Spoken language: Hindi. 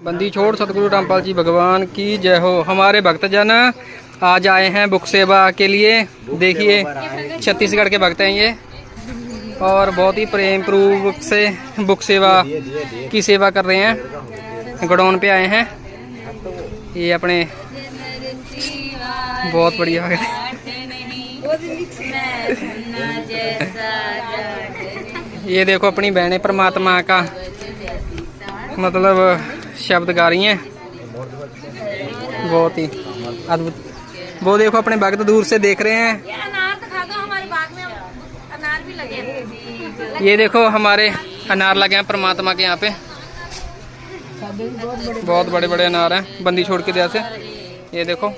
बंदी छोड़ सतगुरु रामपाल जी भगवान की जय हो। हमारे भक्तजन आज आए हैं बुक सेवा के लिए। देखिए छत्तीसगढ़ के भक्त हैं ये, और बहुत ही प्रेम पूर्वक से बुक सेवा की सेवा कर रहे हैं। गोडाउन पे आए हैं ये अपने, बहुत बढ़िया है। ये देखो अपनी बहनें परमात्मा का मतलब शब्द गा रही हैं, बहुत ही अद्भुत। वो देखो अपने भक्त दूर से देख रहे हैं। ये अनार दिखा दो, हमारे बाग में अनार भी लगे हैं। ये देखो हमारे अनार लगे हैं परमात्मा के यहाँ पे, बहुत बड़े बड़े अनार हैं बंदी छोड़ के दया से। ये देखो